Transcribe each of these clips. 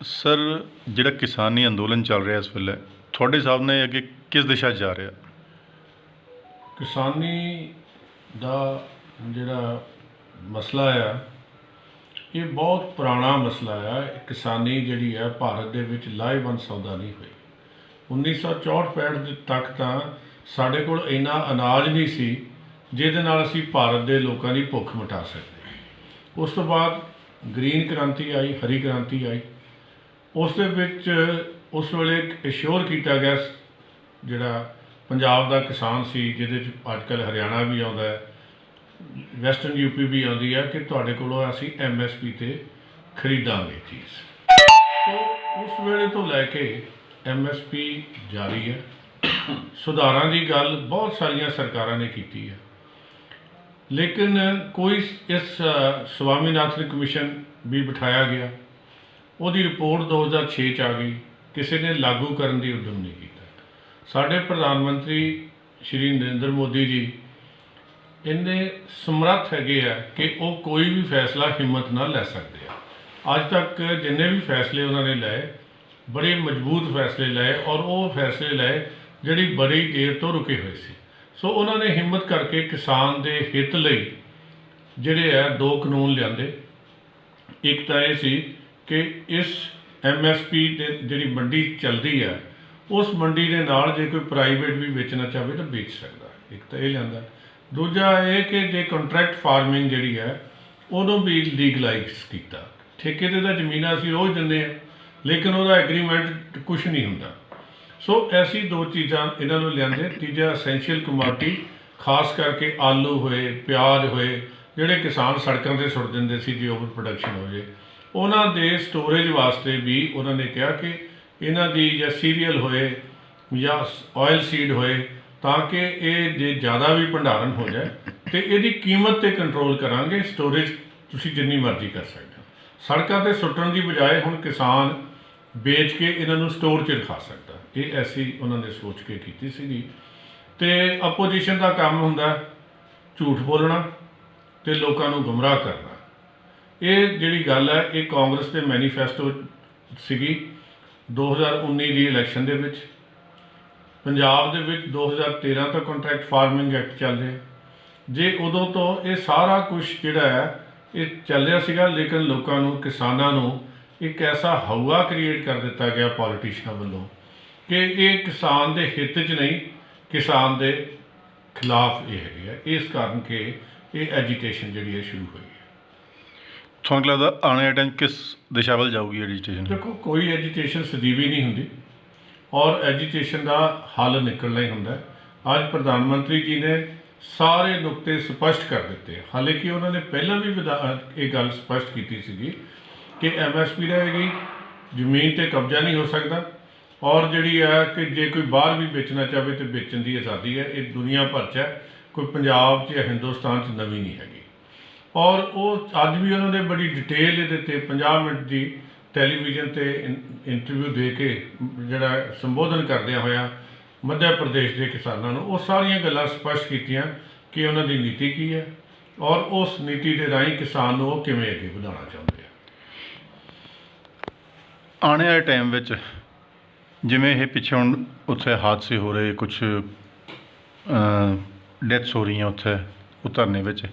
Sir, ਜਿਹੜਾ ਕਿਸਾਨੀ ਅੰਦੋਲਨ ਚੱਲ ਰਿਹਾ ਇਸ ਵੇਲੇ ਤੁਹਾਡੇ ਹਿਸਾਬ ਨਾਲ ਅੱਗੇ ਕਿਸ ਦਿਸ਼ਾ 'ਚ ਜਾ ਰਿਹਾ? ਕਿਸਾਨੀ ਦਾ ਜਿਹੜਾ ਮਸਲਾ ਆ ਇਹ ਬਹੁਤ ਪੁਰਾਣਾ ਮਸਲਾ ਆ। ਕਿਸਾਨੀ ਜਿਹੜੀ ਆ ਭਾਰਤ ਦੇ ਵਿੱਚ ਲਾਹੇਵੰਦ ਸੌਦਾ ਨਹੀਂ ਹੋਈ। 1964-65 ਦੇ ਤੱਕ ਤਾਂ ਸਾਡੇ ਕੋਲ ਇੰਨਾ ਅਨਾਜ ਨਹੀਂ ਸੀ ਜਿਹਦੇ ਨਾਲ ਅਸੀਂ ਭਾਰਤ ਦੇ ਲੋਕਾਂ ਦੀ ਭੁੱਖ ਮਿਟਾ ਸਕਦੇ। ਉਸ ਤੋਂ ਬਾਅਦ ਗ੍ਰੀਨ ਕ੍ਰਾਂਤੀ ਆਈ, ਹਰੀ ਕ੍ਰਾਂਤੀ ਆਈ। ਉਸ ਦੇ ਵਿੱਚ ਉਸ ਵੇਲੇ ਅਸ਼ੋਰ ਕੀਤਾ ਗਿਆ ਜਿਹੜਾ ਪੰਜਾਬ ਦਾ ਕਿਸਾਨ ਸੀ, ਜਿਹਦੇ 'ਚ ਅੱਜ ਕੱਲ੍ਹ ਹਰਿਆਣਾ ਵੀ ਆਉਂਦਾ ਹੈ, ਵੈਸਟਰਨ ਯੂਪੀ ਵੀ ਆਉਂਦੀ ਹੈ, ਕਿ ਤੁਹਾਡੇ ਕੋਲੋਂ ਅਸੀਂ MSP 'ਤੇ ਖਰੀਦਾਂਗੇ ਚੀਜ਼। ਸੋ ਉਸ ਵੇਲੇ ਤੋਂ ਲੈ ਕੇ MSP ਜਾਰੀ ਹੈ। ਸੁਧਾਰਾਂ ਦੀ ਗੱਲ ਬਹੁਤ ਸਾਰੀਆਂ ਸਰਕਾਰਾਂ ਨੇ ਕੀਤੀ ਹੈ, ਲੇਕਿਨ ਕੋਈ ਇਸ ਸਵਾਮੀਨਾਥਨ ਕਮਿਸ਼ਨ ਵੀ ਬਿਠਾਇਆ ਗਿਆ, ਉਹਦੀ ਰਿਪੋਰਟ 2006 'ਚ ਆ ਗਈ, ਕਿਸੇ ਨੇ ਲਾਗੂ ਕਰਨ ਦੀ ਉਦਮ ਨਹੀਂ ਕੀਤਾ। ਸਾਡੇ ਪ੍ਰਧਾਨ ਮੰਤਰੀ ਸ਼੍ਰੀ ਨਰਿੰਦਰ ਮੋਦੀ ਜੀ ਇੰਨੇ ਸਮਰੱਥ ਹੈਗੇ ਆ ਕਿ ਉਹ ਕੋਈ ਵੀ ਫੈਸਲਾ ਹਿੰਮਤ ਨਾਲ ਲੈ ਸਕਦੇ ਆ। ਅੱਜ ਤੱਕ ਜਿੰਨੇ ਵੀ ਫੈਸਲੇ ਉਹਨਾਂ ਨੇ ਲਏ, ਬੜੇ ਮਜ਼ਬੂਤ ਫੈਸਲੇ ਲਏ, ਔਰ ਉਹ ਫੈਸਲੇ ਲਏ ਜਿਹੜੀ ਬੜੀ ਦੇਰ ਤੋਂ ਰੁਕੇ ਹੋਏ ਸੀ। ਸੋ ਉਹਨਾਂ ਨੇ ਹਿੰਮਤ ਕਰਕੇ ਕਿਸਾਨ ਦੇ ਹਿੱਤ ਲਈ ਜਿਹੜੇ ਆ 2 ਕਾਨੂੰਨ ਲਿਆਂਦੇ। ਇੱਕ ਤਾਂ ਇਹ ਸੀ ਕਿ ਇਸ MSP ਦੇ ਜਿਹੜੀ ਮੰਡੀ ਚੱਲਦੀ ਹੈ, ਉਸ ਮੰਡੀ ਦੇ ਨਾਲ ਜੇ ਕੋਈ ਪ੍ਰਾਈਵੇਟ ਵੀ ਵੇਚਣਾ ਚਾਹਵੇ ਤਾਂ ਵੇਚ ਸਕਦਾ। ਇੱਕ ਤਾਂ ਇਹ ਲਿਆਂਦਾ। ਦੂਜਾ ਇਹ ਕਿ ਜੇ ਕੰਟਰੈਕਟ ਫਾਰਮਿੰਗ ਜਿਹੜੀ ਹੈ ਉਹਨੂੰ ਵੀ ਲੀਗਲਾਈਜ਼ ਕੀਤਾ। ਠੇਕੇ 'ਤੇ ਤਾਂ ਜ਼ਮੀਨਾਂ ਅਸੀਂ ਰੋਜ਼ ਦਿੰਦੇ ਹਾਂ, ਲੇਕਿਨ ਉਹਦਾ ਐਗਰੀਮੈਂਟ ਕੁਛ ਨਹੀਂ ਹੁੰਦਾ। ਸੋ ਐਸੀ 2 ਚੀਜ਼ਾਂ ਇਹਨਾਂ ਨੂੰ ਲਿਆਂਦੇ। ਤੀਜਾ ਐਸੈਂਸ਼ੀਅਲ ਕਮੋਡਿਟੀ, ਖਾਸ ਕਰਕੇ ਆਲੂ ਹੋਏ, ਪਿਆਜ਼ ਹੋਏ, ਜਿਹੜੇ ਕਿਸਾਨ ਸੜਕਾਂ 'ਤੇ ਸੁੱਟ ਦਿੰਦੇ ਸੀ ਜੇ ਓਵਰ ਪ੍ਰੋਡਕਸ਼ਨ ਹੋ ਜਾਏ, ਉਹਨਾਂ ਦੇ ਸਟੋਰੇਜ ਵਾਸਤੇ ਵੀ ਉਹਨਾਂ ਨੇ ਕਿਹਾ ਕਿ ਇਹਨਾਂ ਦੀ ਜਾਂ ਸੀਰੀਅਲ ਹੋਏ ਜਾਂ ਆਇਲ ਸੀਡ ਹੋਏ, ਤਾਂ ਕਿ ਇਹ ਜੇ ਜ਼ਿਆਦਾ ਵੀ ਭੰਡਾਰਨ ਹੋ ਜਾਏ ਤੇ ਇਹਦੀ ਕੀਮਤ 'ਤੇ ਕੰਟਰੋਲ ਕਰਾਂਗੇ। ਸਟੋਰੇਜ ਤੁਸੀਂ ਜਿੰਨੀ ਮਰਜ਼ੀ ਕਰ ਸਕਦੇ ਹੋ। ਸੜਕਾਂ 'ਤੇ ਸੁੱਟਣ ਦੀ ਬਜਾਏ ਹੁਣ ਕਿਸਾਨ ਵੇਚ ਕੇ ਇਹਨਾਂ ਨੂੰ ਸਟੋਰ 'ਚ ਰਖਾ ਸਕਦਾ। ਇਹ ਐਸੀ ਉਹਨਾਂ ਨੇ ਸੋਚ ਕੇ ਕੀਤੀ ਸੀਗੀ। ਅਤੇ ਆਪੋਜੀਸ਼ਨ ਦਾ ਕੰਮ ਹੁੰਦਾ ਝੂਠ ਬੋਲਣਾ ਅਤੇ ਲੋਕਾਂ ਨੂੰ ਗੁੰਮਰਾਹ ਕਰਨਾ। ਇਹ ਜਿਹੜੀ ਗੱਲ ਹੈ ਇਹ ਕਾਂਗਰਸ ਦੇ ਮੈਨੀਫੈਸਟੋ ਸੀਗੀ 2019 ਦੀ ਇਲੈਕਸ਼ਨ ਦੇ ਵਿੱਚ। ਪੰਜਾਬ ਦੇ ਵਿੱਚ 2013 ਤੋਂ ਕੰਟਰੈਕਟ ਫਾਰਮਿੰਗ ਐਕਟ ਚੱਲ ਰਿਹਾ। ਜੇ ਉਦੋਂ ਤੋਂ ਇਹ ਸਾਰਾ ਕੁਝ ਜਿਹੜਾ ਹੈ ਇਹ ਚੱਲ ਰਿਹਾ ਸੀਗਾ, ਲੇਕਿਨ ਲੋਕਾਂ ਨੂੰ, ਕਿਸਾਨਾਂ ਨੂੰ ਇੱਕ ਐਸਾ ਹਊਆ ਕ੍ਰੀਏਟ ਕਰ ਦਿੱਤਾ ਗਿਆ ਪੋਲੀਟੀਸ਼ੀਅਨਾਂ ਵੱਲੋਂ ਕਿ ਇਹ ਕਿਸਾਨ ਦੇ ਹਿੱਤ 'ਚ ਨਹੀਂ, ਕਿਸਾਨ ਦੇ ਖਿਲਾਫ ਇਹ ਹੈਗੇ ਆ। ਇਸ ਕਾਰਨ ਕਿ ਇਹ ਐਜੀਟੇਸ਼ਨ ਜਿਹੜੀ ਹੈ ਸ਼ੁਰੂ ਹੋਈ ਹੈ। ਤੁਹਾਨੂੰ ਲੱਗਦਾ ਆਉਣ ਵਾਲੇ ਟਾਈਮ ਕਿਸ ਦਿਸ਼ਾ ਵੱਲ ਜਾਊਗੀ ਐਜੀਟੇਸ਼ਨ? ਦੇਖੋ, ਕੋਈ ਐਜੀਟੇਸ਼ਨ ਸਦੀਵੀ ਨਹੀਂ ਹੁੰਦੀ, ਔਰ ਐਜੀਟੇਸ਼ਨ ਦਾ ਹੱਲ ਨਿਕਲਣਾ ਹੀ ਹੁੰਦਾ। ਅੱਜ ਪ੍ਰਧਾਨ ਮੰਤਰੀ ਜੀ ਨੇ ਸਾਰੇ ਨੁਕਤੇ ਸਪਸ਼ਟ ਕਰ ਦਿੱਤੇ। ਹਾਲਾਂਕਿ ਉਹਨਾਂ ਨੇ ਪਹਿਲਾਂ ਵੀ ਇਹ ਗੱਲ ਸਪਸ਼ਟ ਕੀਤੀ ਸੀਗੀ ਕਿ MSP ਰਹੇਗੀ, ਜ਼ਮੀਨ 'ਤੇ ਕਬਜ਼ਾ ਨਹੀਂ ਹੋ ਸਕਦਾ, ਔਰ ਜਿਹੜੀ ਹੈ ਕਿ ਜੇ ਕੋਈ ਬਾਹਰ ਵੀ ਵੇਚਣਾ ਚਾਹਵੇ ਤਾਂ ਵੇਚਣ ਦੀ ਆਜ਼ਾਦੀ ਹੈ। ਇਹ ਦੁਨੀਆ ਭਰ 'ਚ ਹੈ, ਕੋਈ ਪੰਜਾਬ 'ਚ ਜਾਂ ਹਿੰਦੁਸਤਾਨ 'ਚ ਨਵੀਂ ਨਹੀਂ ਹੈਗੀ। ਔਰ ਉਹ ਅੱਜ ਵੀ ਉਹਨਾਂ ਨੇ ਬੜੀ ਡਿਟੇਲ ਇਹਦੇ 'ਤੇ 50 ਮਿੰਟ ਦੀ ਟੈਲੀਵਿਜ਼ਨ 'ਤੇ ਇੰਟਰਵਿਊ ਦੇ ਕੇ ਜਿਹੜਾ ਸੰਬੋਧਨ ਕਰਦਿਆਂ ਹੋਇਆ ਮੱਧ ਪ੍ਰਦੇਸ਼ ਦੇ ਕਿਸਾਨਾਂ ਨੂੰ ਉਹ ਸਾਰੀਆਂ ਗੱਲਾਂ ਸਪਸ਼ਟ ਕੀਤੀਆਂ ਕਿ ਉਹਨਾਂ ਦੀ ਨੀਤੀ ਕੀ ਹੈ, ਔਰ ਉਸ ਨੀਤੀ ਦੇ ਰਾਹੀਂ ਕਿਸਾਨ ਨੂੰ ਉਹ ਕਿਵੇਂ ਅੱਗੇ ਵਧਾਉਣਾ ਚਾਹੁੰਦੇ ਆ। ਆਉਣ ਵਾਲੇ ਟਾਈਮ ਵਿੱਚ ਜਿਵੇਂ ਇਹ ਪਿੱਛੇ ਹੁਣ ਉੱਥੇ ਹਾਦਸੇ ਹੋ ਰਹੇ, ਕੁਛ ਡੈਥਸ ਹੋ ਰਹੀਆਂ ਉੱਥੇ ਉਹ ਧਰਨੇ ਵਿੱਚ,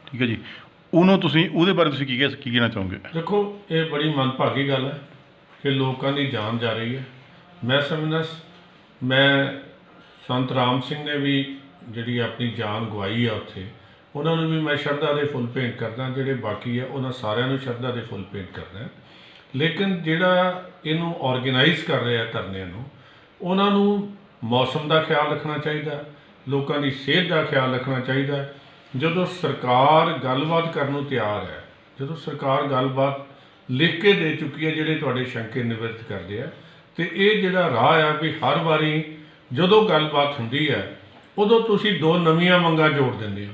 ਠੀਕ ਹੈ ਜੀ, ਉਹਦੇ ਬਾਰੇ ਤੁਸੀਂ ਕੀ ਕਹਿਣਾ ਚਾਹੋਗੇ? ਦੇਖੋ, ਇਹ ਬੜੀ ਮੰਦਭਾਗੀ ਗੱਲ ਹੈ ਕਿ ਲੋਕਾਂ ਦੀ ਜਾਨ ਜਾ ਰਹੀ ਹੈ। ਮੈਂ ਸਮਝਦਾ ਸੰਤ ਰਾਮ ਸਿੰਘ ਨੇ ਵੀ ਜਿਹੜੀ ਆਪਣੀ ਜਾਨ ਗਵਾਈ ਆ ਉੱਥੇ, ਉਹਨਾਂ ਨੂੰ ਵੀ ਮੈਂ ਸ਼ਰਧਾ ਦੇ ਫੁੱਲ ਭੇਂਟ ਕਰਦਾ। ਜਿਹੜੇ ਬਾਕੀ ਆ ਉਹਨਾਂ ਸਾਰਿਆਂ ਨੂੰ ਸ਼ਰਧਾ ਦੇ ਫੁੱਲ ਭੇਂਟ ਕਰਦਾ। ਲੇਕਿਨ ਜਿਹੜਾ ਇਹਨੂੰ ਔਰਗੇਨਾਈਜ਼ ਕਰ ਰਿਹਾ ਧਰਨਿਆਂ ਨੂੰ, ਉਹਨਾਂ ਨੂੰ ਮੌਸਮ ਦਾ ਖਿਆਲ ਰੱਖਣਾ ਚਾਹੀਦਾ, ਲੋਕਾਂ ਦੀ ਸਿਹਤ ਦਾ ਖਿਆਲ ਰੱਖਣਾ ਚਾਹੀਦਾ। ਜਦੋਂ ਸਰਕਾਰ ਗੱਲਬਾਤ ਕਰਨ ਨੂੰ ਤਿਆਰ ਹੈ, ਜਦੋਂ ਸਰਕਾਰ ਗੱਲਬਾਤ ਲਿਖ ਕੇ ਦੇ ਚੁੱਕੀ ਹੈ ਜਿਹੜੇ ਤੁਹਾਡੇ ਸ਼ੰਕੇ ਨਿਵਰਤ ਕਰਦੇ ਆ, ਅਤੇ ਇਹ ਜਿਹੜਾ ਰਾਹ ਆ ਵੀ ਹਰ ਵਾਰੀ ਜਦੋਂ ਗੱਲਬਾਤ ਹੁੰਦੀ ਹੈ ਉਦੋਂ ਤੁਸੀਂ 2 ਨਵੀਆਂ ਮੰਗਾਂ ਜੋੜ ਦਿੰਦੇ ਹੋ।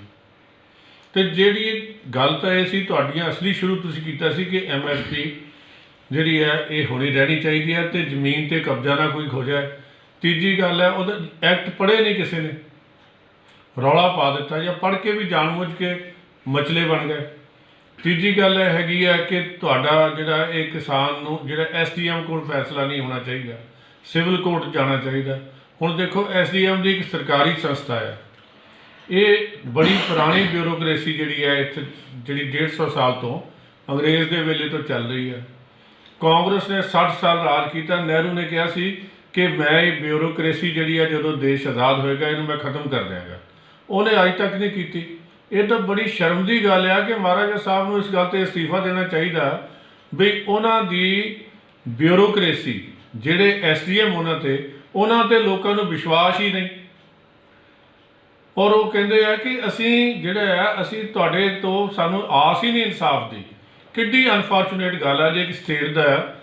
ਅਤੇ ਜਿਹੜੀ ਗੱਲ ਤਾਂ ਇਹ ਸੀ ਤੁਹਾਡੀਆਂ ਅਸਲੀ ਸ਼ੁਰੂ ਤੁਸੀਂ ਕੀਤਾ ਸੀ ਕਿ MSP ਜਿਹੜੀ ਹੈ ਇਹ ਹੋਣੀ ਰਹਿਣੀ ਚਾਹੀਦੀ ਹੈ ਅਤੇ ਜ਼ਮੀਨ 'ਤੇ ਕਬਜ਼ਾ ਨਾ ਕੋਈ ਹੋ ਜਾਏ। ਤੀਜੀ ਗੱਲ ਹੈ, ਉਹਦਾ ਐਕਟ ਪੜ੍ਹੇ ਨਹੀਂ ਕਿਸੇ ਨੇ, ਰੌਲਾ ਪਾ ਦਿੱਤਾ, ਜਾਂ ਪੜ੍ਹ ਕੇ ਵੀ ਜਾਣਬੁੱਝ ਕੇ ਮਚਲੇ ਬਣ ਗਏ। ਤੀਜੀ ਗੱਲ ਇਹ ਹੈਗੀ ਆ ਕਿ ਤੁਹਾਡਾ ਜਿਹੜਾ ਇਹ ਕਿਸਾਨ ਨੂੰ ਜਿਹੜਾ ਐਸਡੀਐਮ ਕੋਲ ਫੈਸਲਾ ਨਹੀਂ ਹੋਣਾ ਚਾਹੀਦਾ, ਸਿਵਲ ਕੋਰਟ ਜਾਣਾ ਚਾਹੀਦਾ। ਹੁਣ ਦੇਖੋ ਐਸਡੀਐਮ ਦੀ ਇੱਕ ਸਰਕਾਰੀ ਸੰਸਥਾ ਆ, ਇਹ ਬੜੀ ਪੁਰਾਣੀ ਬਿਊਰੋਕ੍ਰੇਸੀ ਜਿਹੜੀ ਹੈ ਇੱਥੇ, ਜਿਹੜੀ 150 ਸਾਲ ਤੋਂ ਅੰਗਰੇਜ਼ ਦੇ ਵੇਲੇ ਤੋਂ ਚੱਲ ਰਹੀ ਹੈ। ਕਾਂਗਰਸ ਨੇ 60 ਸਾਲ ਰਾਜ ਕੀਤਾ। ਨਹਿਰੂ ਨੇ ਕਿਹਾ ਸੀ ਕਿ ਮੈਂ ਇਹ ਬਿਊਰੋਕ੍ਰੇਸੀ ਜਿਹੜੀ ਹੈ ਜਦੋਂ ਦੇਸ਼ ਆਜ਼ਾਦ ਹੋਏਗਾ ਇਹਨੂੰ ਮੈਂ ਖਤਮ ਕਰ ਦਿਆਂਗਾ। ਉਹਨੇ ਅੱਜ ਤੱਕ ਨਹੀਂ ਕੀਤੀ। ਇਹ ਤਾਂ ਬੜੀ ਸ਼ਰਮ ਦੀ ਗੱਲ ਆ ਕਿ ਮਹਾਰਾਜਾ ਸਾਹਿਬ ਨੂੰ ਇਸ ਗੱਲ ਤੇ ਅਸਤੀਫਾ ਦੇਣਾ ਚਾਹੀਦਾ ਵੀ ਉਹਨਾਂ ਦੀ ਬਿਊਰੋਕ੍ਰੇਸੀ, ਜਿਹੜੇ ਐਸਡੀਐਮ ਉਹਨਾਂ ਤੇ ਲੋਕਾਂ ਨੂੰ ਵਿਸ਼ਵਾਸ ਹੀ ਨਹੀਂ। ਔਰ ਉਹ ਕਹਿੰਦੇ ਆ ਕਿ ਅਸੀਂ ਤੁਹਾਡੇ ਤੋਂ ਸਾਨੂੰ ਆਸ ਹੀ ਨਹੀਂ ਇਨਸਾਫ ਦੀ। ਕਿੱਡੀ ਅਨਫੋਰਚੂਨੇਟ ਗੱਲ ਆ ਜੇ ਇੱਕ ਸਟੇਟ ਦਾ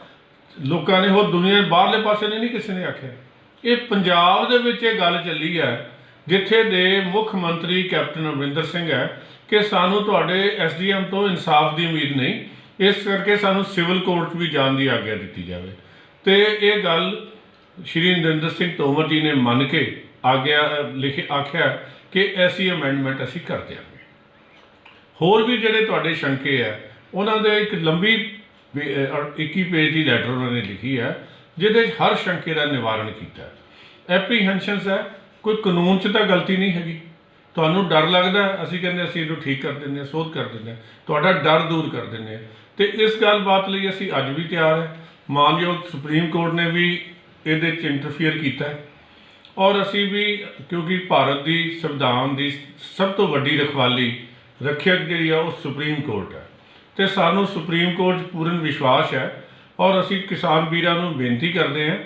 ਲੋਕਾਂ ਨੇ, ਹੋਰ ਦੁਨੀਆ ਬਾਹਰਲੇ ਪਾਸੇ ਨੇ ਨਹੀਂ ਕਿਸੇ ਨੇ ਆਖਿਆ। ਇਹ ਪੰਜਾਬ ਦੇ ਵਿੱਚ ਇਹ ਗੱਲ ਚੱਲੀ ਹੈ ਜਿੱਥੇ ਦੇ ਮੁੱਖ ਮੰਤਰੀ ਕੈਪਟਨ ਅਮਰਿੰਦਰ ਸਿੰਘ ਹੈ ਕਿ ਸਾਨੂੰ ਤੁਹਾਡੇ ਐਸਡੀਐਮ ਤੋਂ ਇਨਸਾਫ ਦੀ ਉਮੀਦ ਨਹੀਂ, ਇਸ ਕਰਕੇ ਸਾਨੂੰ ਸਿਵਲ ਕੋਰਟ ਵੀ ਜਾਣ ਦੀ ਆਗਿਆ ਦਿੱਤੀ ਜਾਵੇ। ਤੇ ਇਹ ਗੱਲ ਸ਼੍ਰੀ ਨਰਿੰਦਰ ਸਿੰਘ ਤੋਮਰ ਜੀ ਨੇ ਮੰਨ ਕੇ ਆਖਿਆ ਕਿ ਐਸੀ ਅਮੈਂਡਮੈਂਟ ਅਸੀਂ ਕਰ ਦਿਆਂਗੇ। ਹੋਰ ਵੀ ਜਿਹੜੇ ਤੁਹਾਡੇ ਸ਼ੰਕੇ ਹੈ ਉਹਨਾਂ ਦੇ ਇੱਕ ਲੰਬੀ 21 ਪੇਜ ਦੀ ਲੈਟਰ ਉਹਨਾਂ ਨੇ ਲਿਖੀ ਹੈ ਜਿਹਦੇ 'ਚ ਹਰ ਸ਼ੰਕੇ ਦਾ ਨਿਵਾਰਨ ਕੀਤਾ। ਐਪਰੀਹੈਂਸ਼ਨਸ ਹੈ, ਕੋਈ ਕਾਨੂੰਨ 'ਚ ਤਾਂ ਗਲਤੀ ਨਹੀਂ ਹੈਗੀ। ਤੁਹਾਨੂੰ ਡਰ ਲੱਗਦਾ, ਅਸੀਂ ਕਹਿੰਦੇ ਅਸੀਂ ਇਹਨੂੰ ਠੀਕ ਕਰ ਦਿੰਦੇ ਹਾਂ, ਸੋਧ ਕਰ ਦਿੰਦੇ ਹਾਂ, ਤੁਹਾਡਾ ਡਰ ਦੂਰ ਕਰ ਦਿੰਦੇ ਹਾਂ। ਅਤੇ ਇਸ ਗੱਲਬਾਤ ਲਈ ਅਸੀਂ ਅੱਜ ਵੀ ਤਿਆਰ ਹੈ। ਮਾਨਯੋਗ ਸੁਪਰੀਮ ਕੋਰਟ ਨੇ ਵੀ ਇਹਦੇ 'ਚ ਇੰਟਰਫੀਅਰ ਕੀਤਾ ਔਰ ਅਸੀਂ ਵੀ, ਕਿਉਂਕਿ ਭਾਰਤ ਦੀ ਸੰਵਿਧਾਨ ਦੀ ਸਭ ਤੋਂ ਵੱਡੀ ਰੱਖਿਅਕ ਜਿਹੜੀ ਆ ਉਹ ਸੁਪਰੀਮ ਕੋਰਟ ਹੈ ਅਤੇ ਸਾਨੂੰ ਸੁਪਰੀਮ ਕੋਰਟ 'ਚ ਪੂਰਨ ਵਿਸ਼ਵਾਸ ਹੈ। ਔਰ ਅਸੀਂ ਕਿਸਾਨ ਵੀਰਾਂ ਨੂੰ ਬੇਨਤੀ ਕਰਦੇ ਹਾਂ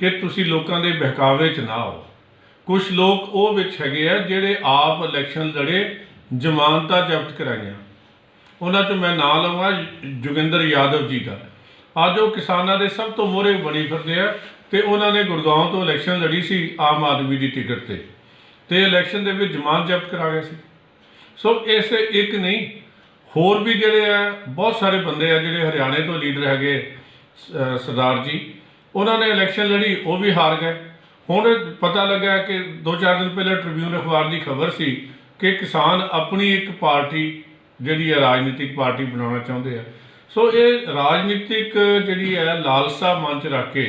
ਕਿ ਤੁਸੀਂ ਲੋਕਾਂ ਦੇ ਬਹਿਕਾਵੇ 'ਚ ਨਾ ਆਓ। ਕੁਛ ਲੋਕ ਉਹ ਵਿੱਚ ਹੈਗੇ ਆ ਜਿਹੜੇ ਆਪ ਇਲੈਕਸ਼ਨ ਲੜੇ, ਜ਼ਮਾਨਤਾਂ ਜ਼ਬਤ ਕਰਾਈਆਂ। ਉਹਨਾਂ 'ਚੋਂ ਮੈਂ ਨਾਂ ਲਵਾਂ ਜੋਗਿੰਦਰ ਯਾਦਵ ਜੀ ਦਾ। ਅੱਜ ਉਹ ਕਿਸਾਨਾਂ ਦੇ ਸਭ ਤੋਂ ਮੋਹਰੇ ਬਣੀ ਫਿਰਦੇ ਆ ਅਤੇ ਉਹਨਾਂ ਨੇ ਗੁੜਗਾਉਂ ਤੋਂ ਇਲੈਕਸ਼ਨ ਲੜੀ ਸੀ ਆਮ ਆਦਮੀ ਦੀ ਟਿਕਟ 'ਤੇ, ਅਤੇ ਇਲੈਕਸ਼ਨ ਦੇ ਵਿੱਚ ਜ਼ਮਾਨਤ ਜ਼ਬਤ ਕਰਾ ਗਏ ਸੀ। ਸੋ ਇਸ ਇੱਕ ਨਹੀਂ, ਹੋਰ ਵੀ ਜਿਹੜੇ ਆ ਬਹੁਤ ਸਾਰੇ ਬੰਦੇ ਆ ਜਿਹੜੇ ਹਰਿਆਣੇ ਤੋਂ ਲੀਡਰ ਹੈਗੇ, ਸਰਦਾਰ ਜੀ, ਉਹਨਾਂ ਨੇ ਇਲੈਕਸ਼ਨ ਲੜੀ, ਉਹ ਵੀ ਹਾਰ ਗਏ। ਹੁਣ ਪਤਾ ਲੱਗਾ ਕਿ 2-4 ਦਿਨ ਪਹਿਲਾਂ ਟ੍ਰਿਬਿਊਨ ਅਖਬਾਰ ਦੀ ਖਬਰ ਸੀ ਕਿ ਕਿਸਾਨ ਆਪਣੀ ਇੱਕ ਪਾਰਟੀ ਜਿਹੜੀ ਹੈ ਰਾਜਨੀਤਿਕ ਪਾਰਟੀ ਬਣਾਉਣਾ ਚਾਹੁੰਦੇ ਆ। ਸੋ ਇਹ ਰਾਜਨੀਤਿਕ ਜਿਹੜੀ ਹੈ ਲਾਲਸਾ ਮਨ 'ਚ ਰੱਖ ਕੇ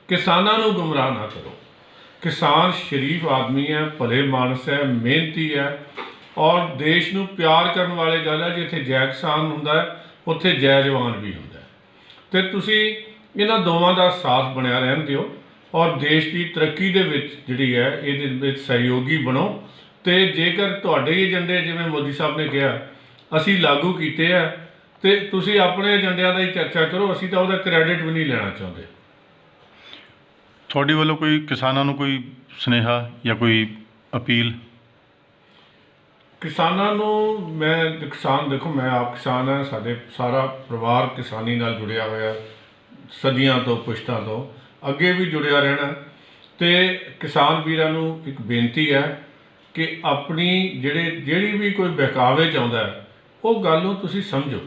ਕਿਸਾਨਾਂ ਨੂੰ ਗੁੰਮਰਾਹ ਨਾ ਕਰੋ। ਕਿਸਾਨ ਸ਼ਰੀਫ ਆਦਮੀ ਹੈ, ਭਲੇ ਮਾਨਸ ਹੈ, ਮਿਹਨਤੀ ਹੈ ਔਰ ਦੇਸ਼ ਨੂੰ ਪਿਆਰ ਕਰਨ ਵਾਲੇ ਗੱਲ ਹੈ। ਜਿੱਥੇ ਜੈ ਕਿਸਾਨ ਹੁੰਦਾ ਹੈ ਉੱਥੇ ਜੈ ਜਵਾਨ ਵੀ ਹੁੰਦਾ ਹੈ। ਅਤੇ ਤੁਸੀਂ ਇਹਨਾਂ ਦੋਵਾਂ ਦਾ ਸਾਥ ਬਣਿਆ ਰਹਿਣ ਦਿਓ ਔਰ ਦੇਸ਼ ਦੀ ਤਰੱਕੀ ਦੇ ਵਿੱਚ ਜਿਹੜੀ ਹੈ ਇਹਦੇ ਵਿੱਚ ਸਹਿਯੋਗੀ ਬਣੋ। ਅਤੇ ਜੇਕਰ ਤੁਹਾਡੇ ਏਜੰਡੇ, ਜਿਵੇਂ ਮੋਦੀ ਸਾਹਿਬ ਨੇ ਕਿਹਾ, ਅਸੀਂ ਲਾਗੂ ਕੀਤੇ ਆ ਅਤੇ ਤੁਸੀਂ ਆਪਣੇ ਏਜੰਡਿਆਂ ਦੀ ਚਰਚਾ ਕਰੋ, ਅਸੀਂ ਤਾਂ ਉਹਦਾ ਕ੍ਰੈਡਿਟ ਵੀ ਨਹੀਂ ਲੈਣਾ ਚਾਹੁੰਦੇ। ਤੁਹਾਡੇ ਵੱਲੋਂ ਕੋਈ ਕਿਸਾਨਾਂ ਨੂੰ ਕੋਈ ਸੁਨੇਹਾ ਜਾਂ ਕੋਈ ਅਪੀਲ? ਕਿਸਾਨਾਂ ਨੂੰ ਦੇਖੋ ਮੈਂ ਆਪ ਕਿਸਾਨ ਹਾਂ, ਸਾਡੇ ਸਾਰਾ ਪਰਿਵਾਰ ਕਿਸਾਨੀ ਨਾਲ ਜੁੜਿਆ ਹੋਇਆ, ਸਦੀਆਂ ਤੋਂ, ਪੁਸ਼ਤਾਂ ਤੋਂ, ਅੱਗੇ ਵੀ ਜੁੜਿਆ ਰਹਿਣਾ। ਅਤੇ ਕਿਸਾਨ ਵੀਰਾਂ ਨੂੰ ਇੱਕ ਬੇਨਤੀ ਹੈ ਕਿ ਆਪਣੀ ਜਿਹੜੀ ਵੀ ਕੋਈ ਬਹਿਕਾਵੇ 'ਚ ਆਉਂਦਾ ਉਹ ਗੱਲ ਨੂੰ ਤੁਸੀਂ ਸਮਝੋ,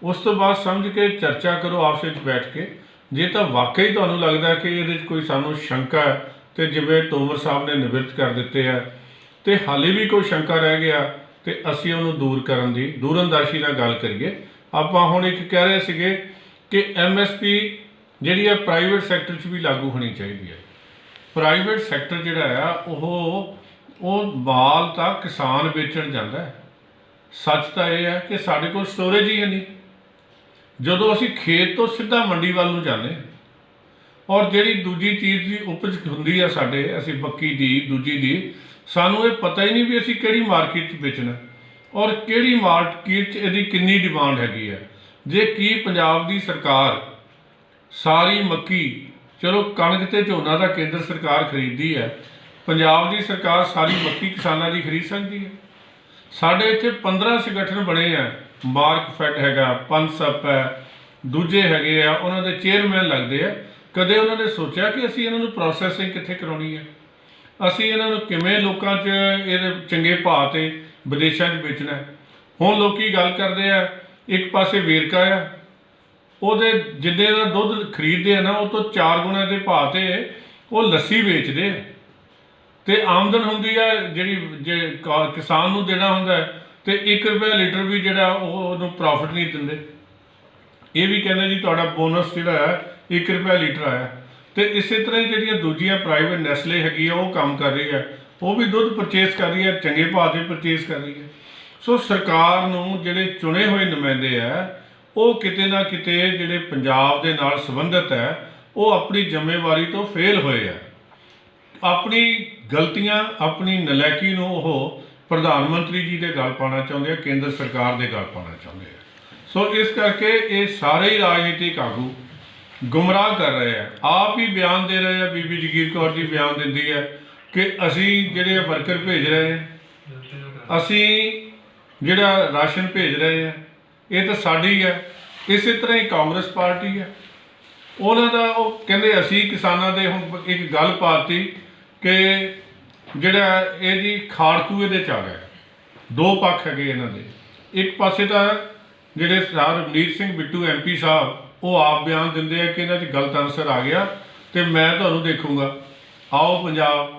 ਉਸ ਤੋਂ ਬਾਅਦ ਸਮਝ ਕੇ ਚਰਚਾ ਕਰੋ ਆਪਸ ਵਿੱਚ ਬੈਠ ਕੇ। ਜੇ ਤਾਂ ਵਾਕਈ ਤੁਹਾਨੂੰ ਲੱਗਦਾ ਕਿ ਇਹਦੇ 'ਚ ਕੋਈ ਸਾਨੂੰ ਸ਼ੰਕਾ ਹੈ, ਅਤੇ ਜਿਵੇਂ ਤੋਮਰ ਸਾਹਿਬ ਨੇ ਨਿਵਰਤ ਕਰ ਦਿੱਤੇ ਹੈ, ਅਤੇ ਹਾਲੇ ਵੀ ਕੋਈ ਸ਼ੰਕਾ ਰਹਿ ਗਿਆ ਅਤੇ ਅਸੀਂ ਉਹਨੂੰ ਦੂਰ ਕਰਨ ਦੀ ਦੂਰਅੰਦਾਜ਼ੀ ਨਾਲ ਗੱਲ ਕਰੀਏ। ਆਪਾਂ ਹੁਣ ਇੱਕ ਕਹਿ ਰਹੇ ਸੀਗੇ ਕਿ MSP ਜਿਹੜੀ ਹੈ ਪ੍ਰਾਈਵੇਟ ਸੈਕਟਰ 'ਚ ਵੀ ਲਾਗੂ ਹੋਣੀ ਚਾਹੀਦੀ ਹੈ। ਪ੍ਰਾਈਵੇਟ ਸੈਕਟਰ ਜਿਹੜਾ ਆ ਉਹ ਮਾਲ ਤਾਂ ਕਿਸਾਨ ਵੇਚਣ ਜਾਂਦਾ ਹੈ। ਸੱਚ ਤਾਂ ਇਹ ਹੈ ਕਿ ਸਾਡੇ ਕੋਲ ਸਟੋਰੇਜ ਹੀ ਹੈ ਨਹੀਂ। ਜਦੋਂ ਅਸੀਂ ਖੇਤ ਤੋਂ ਸਿੱਧਾ ਮੰਡੀ ਵੱਲ ਨੂੰ ਜਾਂਦੇ ਔਰ ਜਿਹੜੀ ਦੂਜੀ ਚੀਜ਼ ਦੀ ਉਪਜ ਹੁੰਦੀ ਆ ਸਾਡੇ, ਅਸੀਂ ਮੱਕੀ ਦੀ, ਦੂਜੀ ਦੀ, ਸਾਨੂੰ ਇਹ ਪਤਾ ਹੀ ਨਹੀਂ ਵੀ ਅਸੀਂ ਕਿਹੜੀ ਮਾਰਕੀਟ 'ਚ ਵੇਚਣਾ ਔਰ ਕਿਹੜੀ ਮਾਰਕੀਟ 'ਚ ਇਹਦੀ ਕਿੰਨੀ ਡਿਮਾਂਡ ਹੈਗੀ ਹੈ। ਜੇ ਕੀ ਪੰਜਾਬ ਦੀ ਸਰਕਾਰ ਸਾਰੀ ਮੱਕੀ, ਚਲੋ ਕਣਕ ਅਤੇ ਝੋਨਾ ਦਾ ਕੇਂਦਰ ਸਰਕਾਰ ਖਰੀਦਦੀ ਹੈ, ਪੰਜਾਬ ਦੀ ਸਰਕਾਰ ਸਾਰੀ ਮੱਕੀ ਕਿਸਾਨਾਂ ਦੀ ਖਰੀਦ ਸਕਦੀ ਹੈ? ਸਾਡੇ ਇੱਥੇ 15 ਸੰਗਠਨ ਬਣੇ ਆ, ਮਾਰਕਫੈਡ ਹੈਗਾ, ਪਨਸਪ ਹੈ, ਦੂਜੇ ਹੈਗੇ ਆ, ਉਹਨਾਂ ਦੇ ਚੇਅਰਮੈਨ ਲੱਗਦੇ ਆ। ਕਦੇ ਉਹਨਾਂ ਨੇ ਸੋਚਿਆ ਕਿ ਅਸੀਂ ਇਹਨਾਂ ਨੂੰ ਪ੍ਰੋਸੈਸਿੰਗ ਕਿੱਥੇ ਕਰਾਉਣੀ ਹੈ, ਅਸੀਂ ਇਹਨਾਂ ਨੂੰ ਕਿਵੇਂ ਲੋਕਾਂ 'ਚ ਇਹਦੇ ਚੰਗੇ ਭਾਅ 'ਤੇ ਵਿਦੇਸ਼ਾਂ 'ਚ ਵੇਚਣਾ? ਹੁਣ ਲੋਕ ਗੱਲ ਕਰਦੇ ਆ, ਇੱਕ ਪਾਸੇ ਵੇਰਕਾ ਆ, ਉਹਦੇ ਜਿੰਨੇ ਦਾ ਦੁੱਧ ਖਰੀਦਦੇ ਆ ਨਾ ਉਹ ਤੋਂ 4 ਗੁਣਾ ਦੇ ਭਾਅ 'ਤੇ ਉਹ ਲੱਸੀ ਵੇਚਦੇ ਆ। ਅਤੇ ਆਮਦਨ ਹੁੰਦੀ ਹੈ ਜਿਹੜੀ ਜੇ ਕਿਸਾਨ ਨੂੰ ਦੇਣਾ ਹੁੰਦਾ ਤੇ 1 ਰੁਪਏ ਲੀਟਰ ਵੀ ਜਿਹੜਾ ਉਹਨੂੰ ਪ੍ਰੋਫਿਟ ਨਹੀਂ ਦਿੰਦੇ। ਇਹ ਵੀ ਕਹਿੰਦੇ ਜੀ ਤੁਹਾਡਾ ਬੋਨਸ ਜਿਹੜਾ ਹੈ 1 ਰੁਪਏ ਲੀਟਰ ਆਇਆ। ਤੇ ਇਸੇ ਤਰ੍ਹਾਂ ਹੀ ਜਿਹੜੀਆਂ ਦੂਜੀਆਂ ਪ੍ਰਾਈਵੇਟ ਨੈਸਲੇ ਹੈਗੀ ਆ ਉਹ ਕੰਮ ਕਰ ਰਹੀ ਹੈ, ਉਹ ਵੀ ਦੁੱਧ ਪਰਚੇਸ ਕਰ ਰਹੀ ਹੈ, ਚੰਗੇ ਭਾਅ 'ਤੇ ਪਰਚੇਸ ਕਰ ਰਹੀ ਹੈ। ਸੋ ਸਰਕਾਰ ਨੂੰ ਜਿਹੜੇ ਚੁਣੇ ਹੋਏ ਨੁਮਾਇੰਦੇ ਆ ਉਹ ਕਿਤੇ ਨਾ ਕਿਤੇ ਜਿਹੜੇ ਪੰਜਾਬ ਦੇ ਨਾਲ ਸੰਬੰਧਿਤ ਹੈ ਉਹ ਆਪਣੀ ਜ਼ਿੰਮੇਵਾਰੀ ਤੋਂ ਫੇਲ ਹੋਏ ਆ। ਆਪਣੀ ਗਲਤੀਆਂ, ਆਪਣੀ ਨਲਾਇਕੀ ਨੂੰ ਉਹ ਪ੍ਰਧਾਨ ਮੰਤਰੀ ਜੀ ਦੇ ਗਲ ਪਾਉਣਾ ਚਾਹੁੰਦੇ ਆ, ਕੇਂਦਰ ਸਰਕਾਰ ਦੇ ਗਲ ਪਾਉਣਾ ਚਾਹੁੰਦੇ ਆ। ਸੋ ਇਸ ਕਰਕੇ ਇਹ ਸਾਰੇ ਹੀ ਰਾਜਨੀਤਿਕ ਆਗੂ ਗੁੰਮਰਾਹ ਕਰ ਰਹੇ ਆ। ਆਪ ਹੀ ਬਿਆਨ ਦੇ ਰਹੇ ਆ, ਬੀਬੀ ਜਗੀਰ ਕੌਰ ਜੀ ਬਿਆਨ ਦਿੰਦੀ ਹੈ ਕਿ ਅਸੀਂ ਜਿਹੜੇ ਵਰਕਰ ਭੇਜ ਰਹੇ ਹਾਂ, ਅਸੀਂ ਜਿਹੜਾ ਰਾਸ਼ਨ ਭੇਜ ਰਹੇ ਹਾਂ, ਇਹ ਤਾਂ ਸਾਡੀ ਹੈ। ਇਸੇ ਤਰ੍ਹਾਂ ਹੀ ਕਾਂਗਰਸ ਪਾਰਟੀ ਹੈ, ਉਹਨਾਂ ਦਾ ਉਹ ਕਹਿੰਦੇ ਅਸੀਂ ਕਿਸਾਨਾਂ ਦੇ ਹੁਣ ਇੱਕ ਗੱਲ ਪਾਤੀ ਕਿ ਜਿਹੜਾ ਇਹ ਜੀ ਖਾੜਕੂ ਇਹਦੇ 'ਚ ਆ ਗਿਆ। ਦੋ ਪੱਖ ਹੈਗੇ ਇਹਨਾਂ ਦੇ। ਇੱਕ ਪਾਸੇ ਤਾਂ ਜਿਹੜੇ ਸਰਦਾਰ ਰਣਜੀਤ ਸਿੰਘ ਬਿੱਟੂ MP ਸਾਹਿਬ ਉਹ ਆਪ ਬਿਆਨ ਦਿੰਦੇ ਆ ਕਿ ਇਹਨਾਂ 'ਚ ਗਲਤ ਅਨਸਰ ਆ ਗਿਆ ਤੇ ਮੈਂ ਤੁਹਾਨੂੰ ਦੇਖੂੰਗਾ, ਆਓ ਪੰਜਾਬ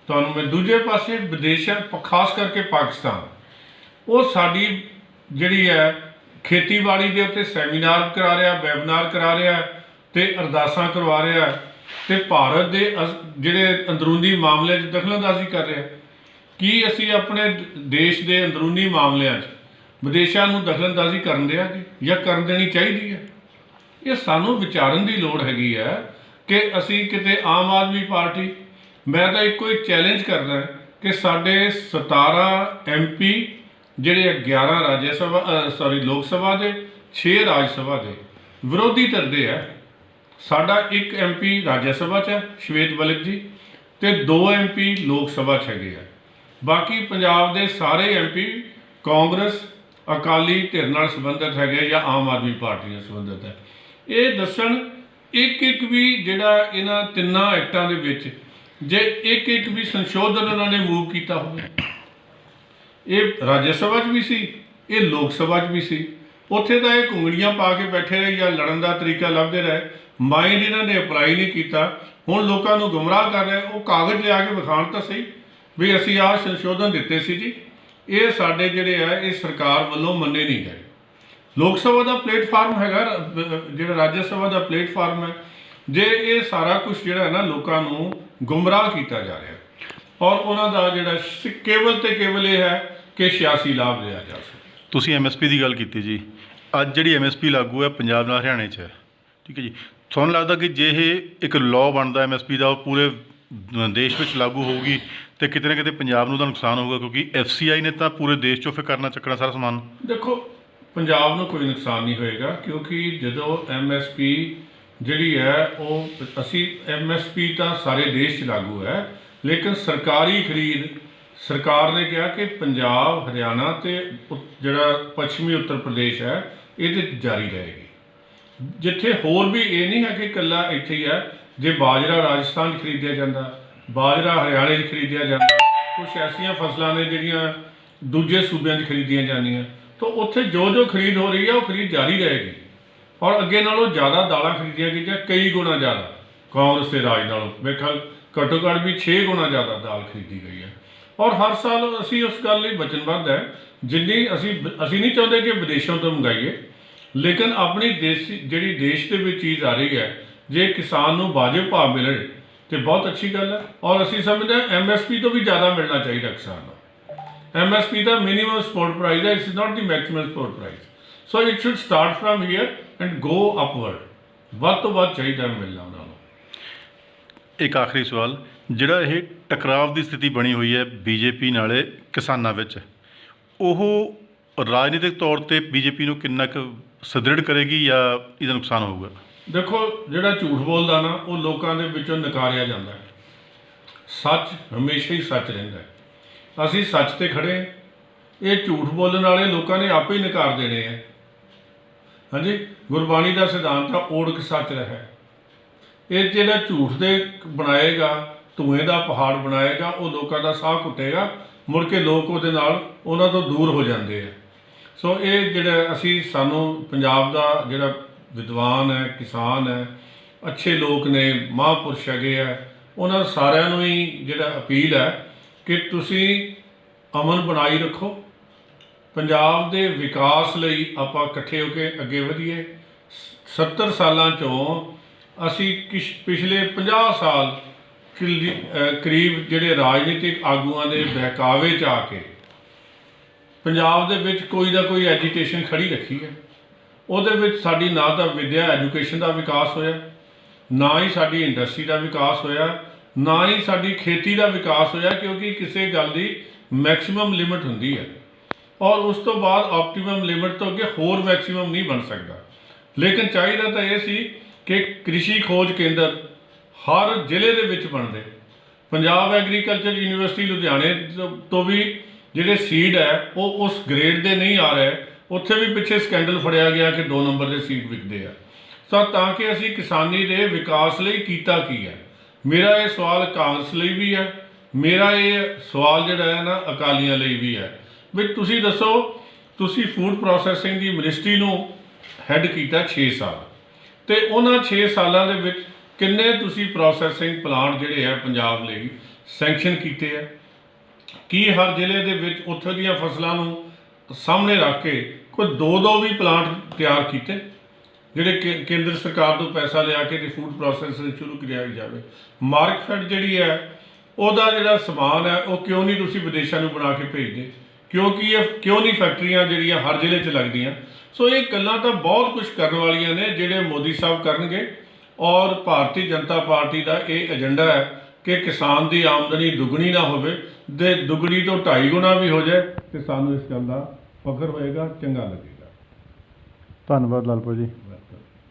ਤੁਹਾਨੂੰ ਮੈਂ। ਦੂਜੇ ਪਾਸੇ ਵਿਦੇਸ਼ਾਂ, ਖਾਸ ਕਰਕੇ ਪਾਕਿਸਤਾਨ, ਉਹ ਸਾਡੀ ਜਿਹੜੀ ਹੈ ਖੇਤੀਬਾੜੀ ਦੇ ਉੱਤੇ ਸੈਮੀਨਾਰ ਕਰਾ ਰਿਹਾ, ਵੈਬਨਾਰ ਕਰਾ ਰਿਹਾ ਤੇ ਅਰਦਾਸਾਂ ਕਰਵਾ ਰਿਹਾ ਤੇ ਭਾਰਤ ਦੇ ਜਿਹੜੇ ਅੰਦਰੂਨੀ ਮਾਮਲਿਆਂ 'ਚ ਦਖਲਅੰਦਾਜ਼ੀ ਕਰ ਰਿਹਾ। ਕੀ ਅਸੀਂ ਆਪਣੇ ਦੇਸ਼ ਦੇ ਅੰਦਰੂਨੀ ਮਾਮਲਿਆਂ 'ਚ ਵਿਦੇਸ਼ਾਂ ਨੂੰ ਦਖਲਅੰਦਾਜ਼ੀ ਕਰਨ ਦਿਆਂਗੇ ਜਾਂ ਕਰਨ ਦੇਣੀ ਚਾਹੀਦੀ ਹੈ? ਇਹ ਸਾਨੂੰ ਵਿਚਾਰਨ ਦੀ ਲੋੜ ਹੈਗੀ ਹੈ ਕਿ ਅਸੀਂ ਕਿਤੇ ਆਮ ਆਦਮੀ ਪਾਰਟੀ, ਮੈਂ ਤਾਂ ਇੱਕੋ ਹੀ ਚੈਲੰਜ ਕਰਦਾ ਕਿ ਸਾਡੇ 17 MP ਜਿਹੜੇ 11 ਲੋਕ ਸਭਾ ਦੇ 6 ਰਾਜ ਸਭਾ ਦੇ ਵਿਰੋਧੀ ਧਿਰ ਦੇ ਹੈ। ਸਾਡਾ ਇੱਕ MP ਰਾਜ ਸਭਾ 'ਚ ਹੈ ਸ਼ਵੇਤ ਮਲਿਕ ਜੀ ਤੇ 2 MP ਲੋਕ ਸਭਾ 'ਚ ਹੈਗੇ ਆ। ਬਾਕੀ ਪੰਜਾਬ ਦੇ ਸਾਰੇ MP ਕਾਂਗਰਸ ਅਕਾਲੀ ਧਿਰ ਨਾਲ ਸੰਬੰਧਿਤ ਹੈਗੇ ਜਾਂ ਆਮ ਆਦਮੀ ਪਾਰਟੀ ਨਾਲ ਸੰਬੰਧਿਤ ਹੈ। ਇਹ ਦੱਸਣ ਇੱਕ ਵੀ ਜਿਹੜਾ ਇਹਨਾਂ ਤਿੰਨਾਂ ਐਕਟਾਂ ਦੇ ਵਿੱਚ ਜੇ ਇੱਕ ਵੀ ਸੰਸ਼ੋਧਨ ਉਹਨਾਂ ਨੇ ਮੂਵ ਕੀਤਾ ਹੋਵੇ। ਇਹ ਰਾਜ ਸਭਾ 'ਚ ਵੀ ਸੀ, ਇਹ ਲੋਕ ਸਭਾ 'ਚ ਵੀ ਸੀ। ਉੱਥੇ ਤਾਂ ਇਹ ਘੁੰਗਣੀਆਂ ਪਾ ਕੇ ਬੈਠੇ ਰਹੇ ਜਾਂ ਲੜਨ ਦਾ ਤਰੀਕਾ ਲੱਭਦੇ ਰਹੇ। ਮਾਈਂਡ ਇਹਨਾਂ ਨੇ ਅਪਲਾਈ ਨਹੀਂ ਕੀਤਾ। ਹੁਣ ਲੋਕਾਂ ਨੂੰ ਗੁੰਮਰਾਹ ਕਰ ਰਹੇ। ਉਹ ਕਾਗਜ਼ ਲਿਆ ਕੇ ਵਿਖਾਉਣ ਤਾਂ ਸਹੀ ਵੀ ਅਸੀਂ ਆਹ ਸੰਸ਼ੋਧਨ ਦਿੱਤੇ ਸੀ ਜੀ। ਇਹ ਸਾਡੇ ਜਿਹੜੇ ਆ ਇਹ ਸਰਕਾਰ ਵੱਲੋਂ ਮੰਨੇ ਨਹੀਂ ਗਏ। ਲੋਕ ਸਭਾ ਦਾ ਪਲੇਟਫਾਰਮ ਹੈਗਾ, ਜਿਹੜਾ ਰਾਜ ਸਭਾ ਦਾ ਪਲੇਟਫਾਰਮ ਹੈ। ਜੇ ਇਹ ਸਾਰਾ ਕੁਝ ਜਿਹੜਾ ਹੈ ਨਾ ਲੋਕਾਂ ਨੂੰ ਗੁੰਮਰਾਹ ਕੀਤਾ ਜਾ ਰਿਹਾ ਔਰ ਉਹਨਾਂ ਦਾ ਜਿਹੜਾ ਕੇਵਲ ਤੇ ਕੇਵਲ ਇਹ ਹੈ ਕਿ ਸਿਆਸੀ ਲਾਭ ਲਿਆ ਜਾ ਸਕੇ। ਤੁਸੀਂ MSP ਦੀ ਗੱਲ ਕੀਤੀ ਜੀ। ਅੱਜ ਜਿਹੜੀ MSP ਲਾਗੂ ਹੈ ਪੰਜਾਬ ਨਾਲ ਹਰਿਆਣੇ 'ਚ ਹੈ, ਠੀਕ ਹੈ ਜੀ। ਤੁਹਾਨੂੰ ਲੱਗਦਾ ਕਿ ਜੇ ਇਹ ਇੱਕ ਲਾਅ ਬਣਦਾ MSP ਦਾ, ਉਹ ਪੂਰੇ ਦੇਸ਼ ਵਿੱਚ ਲਾਗੂ ਹੋਊਗੀ ਤੇ ਕਿਤੇ ਨਾ ਕਿਤੇ ਪੰਜਾਬ ਨੂੰ ਤਾਂ ਨੁਕਸਾਨ ਹੋਊਗਾ, ਕਿਉਂਕਿ FCI ਨੇ ਤਾਂ ਪੂਰੇ ਦੇਸ਼ 'ਚੋਂ ਫਿਰ ਕਰਨਾ ਚੱਕਣਾ ਸਾਰਾ ਸਮਾਨ। ਦੇਖੋ, ਪੰਜਾਬ ਨੂੰ ਕੋਈ ਨੁਕਸਾਨ ਨਹੀਂ ਹੋਏਗਾ ਕਿਉਂਕਿ ਜਦੋਂ MSP ਜਿਹੜੀ ਹੈ ਉਹ ਅਸੀਂ MSP ਤਾਂ ਸਾਰੇ ਦੇਸ਼ 'ਚ ਲਾਗੂ ਹੈ, ਲੇਕਿਨ ਸਰਕਾਰੀ ਖਰੀਦ ਸਰਕਾਰ ਨੇ ਕਿਹਾ ਕਿ ਪੰਜਾਬ, ਹਰਿਆਣਾ ਤੇ ਜਿਹੜਾ ਪੱਛਮੀ ਉੱਤਰ ਪ੍ਰਦੇਸ਼ ਹੈ ਇਹਦੇ ਜਾਰੀ ਰਹੇਗੀ। ਜਿੱਥੇ ਹੋਰ ਵੀ ਇਹ ਨਹੀਂ ਹੈ ਕਿ ਇਕੱਲਾ ਇੱਥੇ ਹੀ ਹੈ। ਜੇ ਬਾਜਰਾ ਰਾਜਸਥਾਨ 'ਚ ਖਰੀਦਿਆ ਜਾਂਦਾ, ਬਾਜਰਾ ਹਰਿਆਣੇ 'ਚ ਖਰੀਦਿਆ ਜਾਂਦਾ, ਕੁਛ ਐਸੀਆਂ ਫਸਲਾਂ ਨੇ ਜਿਹੜੀਆਂ ਦੂਜੇ ਸੂਬਿਆਂ 'ਚ ਖਰੀਦੀਆਂ ਜਾਂਦੀਆਂ, ਤਾਂ ਉੱਥੇ ਜੋ ਖਰੀਦ ਹੋ ਰਹੀ ਹੈ ਉਹ ਖਰੀਦ ਜਾਰੀ ਰਹੇਗੀ। ਔਰ ਅੱਗੇ ਨਾਲੋਂ ਜ਼ਿਆਦਾ ਦਾਲਾਂ ਖਰੀਦੀਆਂ ਗਈਆਂ, ਕਈ ਗੁਣਾ ਜ਼ਿਆਦਾ ਕਾਂਗਰਸ ਦੇ ਰਾਜ ਨਾਲੋਂ। ਮੇਰੇ ਖਿਆਲ ਘੱਟੋ ਘੱਟ ਵੀ 6 ਗੁਣਾ ਜ਼ਿਆਦਾ ਦਾਲ ਖਰੀਦੀ ਗਈ ਹੈ। ਔਰ ਹਰ ਸਾਲ ਅਸੀਂ ਉਸ ਗੱਲ ਲਈ ਵਚਨਬੱਧ ਹੈ ਜਿੰਨੀ ਅਸੀਂ ਨਹੀਂ ਚਾਹੁੰਦੇ ਕਿ ਵਿਦੇਸ਼ਾਂ ਤੋਂ ਮੰਗਾਈਏ, ਲੇਕਿਨ ਆਪਣੀ ਜਿਹੜੀ ਦੇਸ਼ ਦੇ ਵਿੱਚ ਚੀਜ਼ ਆ ਰਹੀ ਹੈ, ਜੇ ਕਿਸਾਨ ਨੂੰ ਵਾਜਿਬ ਭਾਅ ਮਿਲੇ ਤਾਂ ਬਹੁਤ ਅੱਛੀ ਗੱਲ ਹੈ। ਔਰ ਅਸੀਂ ਸਮਝਦੇ ਹਾਂ MSP ਤੋਂ ਵੀ ਜ਼ਿਆਦਾ ਮਿਲਣਾ ਚਾਹੀਦਾ ਕਿਸਾਨ ਨੂੰ। MSP ਦਾ ਮਿਨੀਮਮ ਸਪੋਰਟ ਪ੍ਰਾਈਸ ਹੈ, it's not the maximum support price. So it should start from here and go upward. ਵੱਧ ਤੋਂ ਵੱਧ ਚਾਹੀਦਾ ਮਿਲਣਾ ਉਹਨਾਂ ਨੂੰ। ਇੱਕ ਆਖਰੀ ਸਵਾਲ, ਜਿਹੜਾ ਇਹ ਟਕਰਾਵ ਦੀ ਸਥਿਤੀ ਬਣੀ ਹੋਈ ਹੈ BJP ਨਾਲੇ ਕਿਸਾਨਾਂ ਵਿੱਚ, ਉਹ ਰਾਜਨੀਤਿਕ ਤੌਰ ਤੇ BJP ਨੂੰ ਕਿੰਨਾ ਕੁ ਸੁਦ੍ਰਿੜ ਕਰੇਗੀ ਜਾਂ ਇਹਦਾ ਨੁਕਸਾਨ ਹੋਊਗਾ? ਦੇਖੋ, ਜਿਹੜਾ ਝੂਠ ਬੋਲਦਾ ਨਾ ਉਹ ਲੋਕਾਂ ਦੇ ਵਿੱਚੋਂ ਨਕਾਰਿਆ ਜਾਂਦਾ ਹੈ। ਸੱਚ ਹਮੇਸ਼ਾ ਹੀ ਸੱਚ ਰਹਿੰਦਾ ਹੈ। ਅਸੀਂ ਸੱਚ ਤੇ ਖੜੇ ਹਾਂ। ਇਹ ਝੂਠ ਬੋਲਣ ਵਾਲੇ ਲੋਕਾਂ ਨੇ ਆਪੇ ਹੀ ਨਕਾਰ ਦੇਣੇ ਹੈ। ਹਾਂਜੀ, ਗੁਰਬਾਣੀ ਦਾ ਸਿਧਾਂਤ ਆ ਓੜਕ ਸੱਚ ਰਹਿ। ਇਹ ਜਿਹੜਾ ਝੂਠ ਦੇ ਬਣਾਏਗਾ, ਧੂਏ ਦਾ ਪਹਾੜ ਬਣਾਏਗਾ, ਉਹ ਲੋਕਾਂ ਦਾ ਸਾਹ ਘੁੱਟੇਗਾ। ਮੁੜ ਕੇ ਲੋਕ ਉਹਦੇ ਨਾਲ ਉਹਨਾਂ ਤੋਂ ਦੂਰ ਹੋ ਜਾਂਦੇ ਆ। ਸੋ ਇਹ ਜਿਹੜਾ ਸਾਨੂੰ ਪੰਜਾਬ ਦਾ ਜਿਹੜਾ ਵਿਦਵਾਨ ਹੈ, ਕਿਸਾਨ ਹੈ, ਅੱਛੇ ਲੋਕ ਨੇ, ਮਹਾਂਪੁਰਸ਼ ਹੈਗੇ ਆ, ਉਹਨਾਂ ਸਾਰਿਆਂ ਨੂੰ ਹੀ ਜਿਹੜਾ ਅਪੀਲ ਹੈ ਕਿ ਤੁਸੀਂ ਅਮਨ ਬਣਾਈ ਰੱਖੋ, ਪੰਜਾਬ ਦੇ ਵਿਕਾਸ ਲਈ ਆਪਾਂ ਇਕੱਠੇ ਹੋ ਕੇ ਅੱਗੇ ਵਧੀਏ। 70 ਸਾਲਾਂ 'ਚੋਂ ਅਸੀਂ ਪਿਛਲੇ 50 ਸਾਲ ਕਰੀਬ ਜਿਹੜੇ ਰਾਜਨੀਤਿਕ ਆਗੂਆਂ ਦੇ ਬਹਿਕਾਵੇ 'ਚ ਆ ਕੇ ਪੰਜਾਬ ਦੇ ਵਿੱਚ ਕੋਈ ਨਾ ਕੋਈ ਐਜੀਟੇਸ਼ਨ ਖੜੀ ਰੱਖੀ ਹੈ। ਉਹਦੇ ਵਿੱਚ ਸਾਡੀ ਨਾ ਤਾਂ ਵਿੱਦਿਆ ਐਜੂਕੇਸ਼ਨ ਦਾ ਵਿਕਾਸ ਹੋਇਆ, ਨਾ ਹੀ ਸਾਡੀ ਇੰਡਸਟਰੀ ਦਾ ਵਿਕਾਸ ਹੋਇਆ, ਨਾ ਹੀ ਸਾਡੀ ਖੇਤੀ ਦਾ ਵਿਕਾਸ ਹੋਇਆ, ਕਿਉਂਕਿ ਕਿਸੇ ਗੱਲ ਦੀ ਮੈਕਸਿਮਮ ਲਿਮਿਟ ਹੁੰਦੀ ਹੈ ਔਰ ਉਸ ਤੋਂ ਬਾਅਦ ਆਪਟੀਮਮ ਲਿਮਿਟ ਤੋਂ ਅੱਗੇ ਹੋਰ ਮੈਕਸਿਮਮ ਨਹੀਂ ਬਣ ਸਕਦਾ। ਲੇਕਿਨ ਚਾਹੀਦਾ ਤਾਂ ਇਹ ਸੀ ਕਿ ਕ੍ਰਿਸ਼ੀ ਖੋਜ ਕੇਂਦਰ ਹਰ ਜ਼ਿਲ੍ਹੇ ਦੇ ਵਿੱਚ ਬਣਦੇ। ਪੰਜਾਬ ਐਗਰੀਕਲਚਰ ਯੂਨੀਵਰਸਿਟੀ ਲੁਧਿਆਣੇ ਤੋਂ ਵੀ ਜਿਹੜੇ ਸੀਡ ਹੈ ਉਹ ਉਸ ਗ੍ਰੇਡ ਦੇ ਨਹੀਂ ਆ ਰਹੇ। ਉੱਥੇ ਵੀ ਪਿੱਛੇ ਸਕੈਂਡਲ ਫੜਿਆ ਗਿਆ ਕਿ 2 ਨੰਬਰ ਦੇ ਸੀਡ ਵਿਕਦੇ ਆ। ਤਾਂ ਕਿ ਅਸੀਂ ਕਿਸਾਨੀ ਦੇ ਵਿਕਾਸ ਲਈ ਕੀਤਾ ਕੀ ਹੈ। ਮੇਰਾ ਇਹ ਸਵਾਲ ਕਾਂਗਰਸ ਲਈ ਵੀ ਹੈ, ਮੇਰਾ ਇਹ ਸਵਾਲ ਜਿਹੜਾ ਹੈ ਨਾ ਅਕਾਲੀਆਂ ਲਈ ਵੀ ਹੈ ਵੀ ਤੁਸੀਂ ਦੱਸੋ, ਤੁਸੀਂ ਫੂਡ ਪ੍ਰੋਸੈਸਿੰਗ ਦੀ ਮਿਨਿਸਟਰੀ ਨੂੰ ਹੈੱਡ ਕੀਤਾ 6 ਸਾਲ ਅਤੇ ਉਹਨਾਂ 6 ਸਾਲਾਂ ਦੇ ਵਿੱਚ ਕਿੰਨੇ ਤੁਸੀਂ ਪ੍ਰੋਸੈਸਿੰਗ ਪਲਾਂਟ ਜਿਹੜੇ ਹੈ ਪੰਜਾਬ ਲਈ ਸੈਂਕਸ਼ਨ ਕੀਤੇ ਹੈ? ਕੀ ਹਰ ਜ਼ਿਲ੍ਹੇ ਦੇ ਵਿੱਚ ਉੱਥੋਂ ਦੀਆਂ ਫਸਲਾਂ ਨੂੰ ਸਾਹਮਣੇ ਰੱਖ ਕੇ ਕੋਈ 2 ਵੀ ਪਲਾਂਟ ਤਿਆਰ ਕੀਤੇ ਜਿਹੜੇ ਕੇਂਦਰ ਸਰਕਾਰ ਤੋਂ ਪੈਸਾ ਲਿਆ ਕੇ ਤੇ ਫੂਡ ਪ੍ਰੋਸੈਸਿੰਗ ਸ਼ੁਰੂ ਕਰਾਈ ਜਾਵੇ? ਮਾਰਕਫੈਡ ਜਿਹੜੀ ਹੈ ਉਹਦਾ ਜਿਹੜਾ ਸਮਾਨ ਹੈ ਉਹ ਕਿਉਂ ਨਹੀਂ ਤੁਸੀਂ ਵਿਦੇਸ਼ਾਂ ਨੂੰ ਬਣਾ ਕੇ ਭੇਜਦੇ? ਕਿਉਂ ਨਹੀਂ ਫੈਕਟਰੀਆਂ ਜਿਹੜੀਆਂ ਹਰ ਜ਼ਿਲ੍ਹੇ 'ਚ ਲੱਗਦੀਆਂ? ਸੋ ਇਹ ਗੱਲਾਂ ਤਾਂ ਬਹੁਤ ਕੁਝ ਕਰਨ ਵਾਲੀਆਂ ਨੇ ਜਿਹੜੇ ਮੋਦੀ ਸਾਹਿਬ ਕਰਨਗੇ ਔਰ ਭਾਰਤੀ ਜਨਤਾ ਪਾਰਟੀ ਦਾ ਇਹ ਏਜੰਡਾ ਹੈ ਕਿ ਕਿਸਾਨ ਦੀ ਆਮਦਨੀ ਦੁੱਗਣੀ ਨਾ ਹੋਵੇ ਤੇ ਦੁੱਗਣੀ ਤੋਂ 2.5 ਗੁਣਾ ਵੀ ਹੋ ਜਾਏ ਤੇ ਸਾਨੂੰ ਇਸ ਗੱਲ ਦਾ ਫਖਰ ਹੋਏਗਾ, ਚੰਗਾ ਲੱਗੇਗਾ। ਧੰਨਵਾਦ ਲਾਲਪੁਰ ਜੀ।